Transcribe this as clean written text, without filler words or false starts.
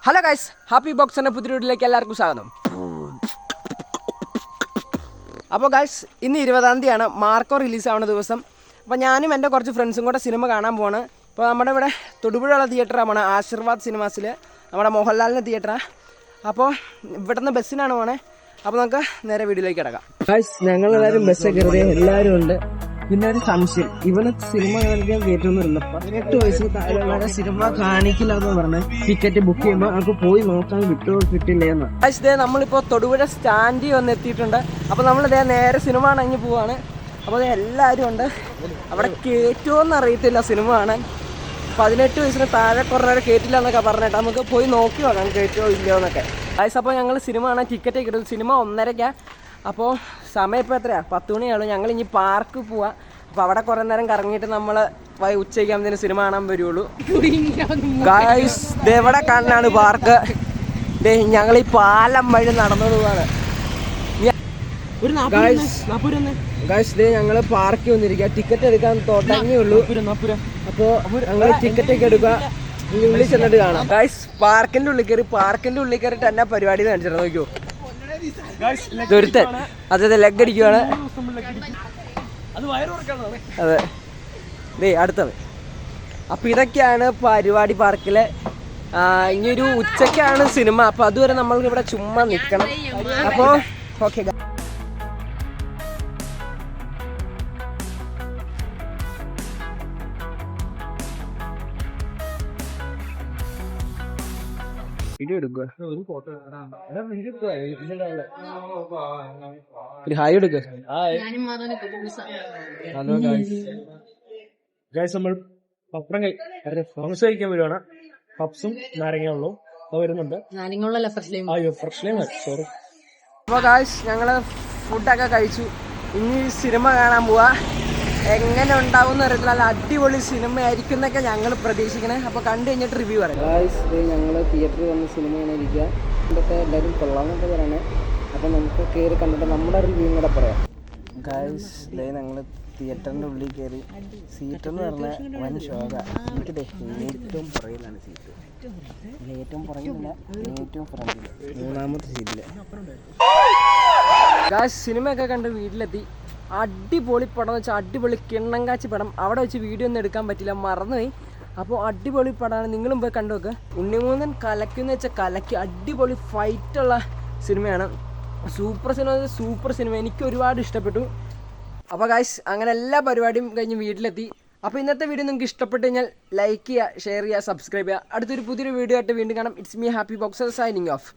Hello guys, happy box എന്ന പുതിയ വീട്ടിലേക്ക് എല്ലാവർക്കും സ്വാഗതം. അപ്പോൾ ഗൈസ്, ഇന്ന് 20-ാം തീയതിയാണ് മാർക്കോ റിലീസാവുന്ന ദിവസം. അപ്പോൾ ഞാനും എൻ്റെ കുറച്ച് ഫ്രണ്ട്സും കൂടെ സിനിമ കാണാൻ പോവാണ്. ഇപ്പോൾ നമ്മുടെ ഇവിടെ തൊടുപുഴയുള്ള തിയേറ്ററാണ് ആശീർവാദ് സിനിമാസിൽ, നമ്മുടെ മോഹൻലാലിൻ്റെ തിയേറ്ററാണ്. അപ്പോൾ ഇവിടുന്ന് ബസ്സിനാണ് പോണേ. അപ്പോൾ നമുക്ക് നേരെ വീഡിയോയിലേക്ക് കിടക്കാം. ഗൈസ്, ഞങ്ങളെല്ലാവരും ബസ്സൊക്കെ കയറി, എല്ലാവരും ഉണ്ട്. പിന്നെ ഒരു സംശയം, ഇവന് സിനിമ കാണിക്കാൻ കയറ്റുന്നില്ല. 18 വയസ്സിന് താഴെ സിനിമ കാണിക്കില്ല എന്ന് പറഞ്ഞ് ടിക്കറ്റ് ബുക്ക് ചെയ്യുമ്പോൾ നമുക്ക് പോയി നോക്കാൻ കിട്ടില്ല എന്ന്. ഗൈസ്, നമ്മളിപ്പോൾ തൊടുപുഴ സ്റ്റാൻഡിൽ വന്ന് എത്തിയിട്ടുണ്ട്. അപ്പോൾ നമ്മളിതേ നേരെ സിനിമ കാണാൻ പോവാണ്. അപ്പോൾ എല്ലാവരും ഉണ്ട്. അവിടെ കയറ്റുമോയെന്ന് അറിയത്തില്ല സിനിമ കാണാൻ. 18 വയസ്സിന് താഴെ കുറേ കയറ്റില്ല എന്നൊക്കെ പറഞ്ഞിട്ട് നമുക്ക് പോയി നോക്കി നോക്കാം കയറ്റുമോ ഇല്ലയോ എന്നൊക്കെ. ഗൈസ്, അപ്പോൾ ഞങ്ങൾ സിനിമ കാണാൻ ടിക്കറ്റ് കിട്ടും. സിനിമ 1:30. അപ്പോൾ സമയം ഇപ്പോൾ എത്രയാണ്? 10 മണിയാണ്. ഞങ്ങൾ ഇനി പാർക്ക് പോവാം. അപ്പോൾ അവിടെ കുറേ നേരം കറങ്ങിയിട്ട് നമ്മൾ ഉച്ചയ്ക്കാകുന്നതിന് സിനിമ കാണാൻ വരുള്ളൂ. ഗൈസ്, ഇതെവിടെ കാണാനാണ് പാർക്ക്? ഞങ്ങൾ ഈ പാലം വഴി നടന്നത് പോവാണ്. ഗൈസ്, ഞങ്ങൾ പാർക്കിൽ വന്നിരിക്കുക. ടിക്കറ്റ് എടുക്കാൻ തുടങ്ങിയുള്ളൂ. അപ്പോൾ ഞങ്ങൾ ടിക്കറ്റ് ഒക്കെ എടുക്കുക. ഉള്ളിൽ ചെന്നിട്ട് കാണാം. ഗൈസ്, പാർക്കിൻ്റെ ഉള്ളിൽ കയറിയിട്ട് എന്നാ പരിപാടി കാണിച്ചിട്ട് നോക്കിയോ. ദുരിതൻ അതെ ലെഗ് അടിക്കുവാണ്. അതെ, അടുത്തത്. അപ്പോൾ ഇതൊക്കെയാണ് പരിപാടി പാർക്കിലെ. ഇനിയൊരു ഉച്ചയ്ക്കാണ് സിനിമ. അപ്പോൾ അതുവരെ നമ്മൾ ഇവിടെ ചുമ്മാ നിൽക്കണം. അപ്പോൾ ഓക്കെ. ഹായ് എടുക്ക. ഹലോ ഗൈസ്, നമ്മൾ പപ്പടം കഴിക്കാൻ വരുവാണ്. പപ്സും നാരങ്ങ വരുന്നുണ്ട്. സോറി. അപ്പോൾ ഗൈസ്, ഞങ്ങള് ഫുഡൊക്കെ കഴിച്ചു. ഇനി സിനിമ കാണാൻ പോവാ. എങ്ങനെ ഉണ്ടാവും എന്ന് അറിയത്തില്ല. നല്ല അടിപൊളി സിനിമ ആയിരിക്കും എന്നൊക്കെ ഞങ്ങൾ പ്രതീക്ഷിക്കണേ. അപ്പോൾ കണ്ടു കഴിഞ്ഞിട്ട് റിവ്യൂ പറയാം. ഗൈസ്, ഞങ്ങൾ തിയേറ്ററിൽ വന്ന് സിനിമ ഇരിക്കുക. ഇതൊക്കെ എല്ലാവരും കൊള്ളാമെന്നൊക്കെ പറയണേ. അപ്പോൾ നമുക്ക് കയറി കണ്ടിട്ട് നമ്മുടെ റിവ്യൂ കൂടെ പറയാം. ഗൈസ്, ഞങ്ങൾ തിയേറ്ററിൻ്റെ ഉള്ളിൽ കയറി. സീറ്റ് എന്ന് പറഞ്ഞാൽ വൻ ശോക. എനിക്കിതേ ഏറ്റവും പുറകിലാണ് സീറ്റ്. ഏറ്റവും പുറകിലല്ല, ഏറ്റവും ഫ്രണ്ടിൽ 3ാമത്തെ സീറ്റിൽ. ഗൈസ്, സിനിമയൊക്കെ കണ്ട് വീട്ടിലെത്തി. അടിപൊളി പടം എന്ന് വെച്ചാൽ അടിപൊളി കിണ്ണം കാച്ചി പടം. അവിടെ വെച്ച് വീഡിയോ ഒന്നും എടുക്കാൻ പറ്റില്ല, മറന്നുപോയി. അപ്പോൾ അടിപൊളി പടമാണ്, നിങ്ങളും പോയി കണ്ടു നോക്ക്. ഉണ്ണിമൂന്നൻ കലയ്ക്കെന്ന് വെച്ചാൽ കലയ്ക്ക്. അടിപൊളി ഫൈറ്റുള്ള സിനിമയാണ്. Super cinema. എനിക്ക് ഒരുപാട് ഇഷ്ടപ്പെട്ടു. അപ്പോൾ ഗൈസ്, അങ്ങനെ എല്ലാ പരിപാടിയും കഴിഞ്ഞ് വീട്ടിലെത്തി. അപ്പോൾ ഇന്നത്തെ വീഡിയോ നിങ്ങൾക്ക് ഇഷ്ടപ്പെട്ട് കഴിഞ്ഞാൽ ലൈക്ക് ചെയ്യുക, ഷെയർ ചെയ്യുക, സബ്സ്ക്രൈബ് ചെയ്യുക. അടുത്തൊരു പുതിയൊരു വീഡിയോ ആയിട്ട് വീണ്ടും കാണാം. It's me happy boxer signing off.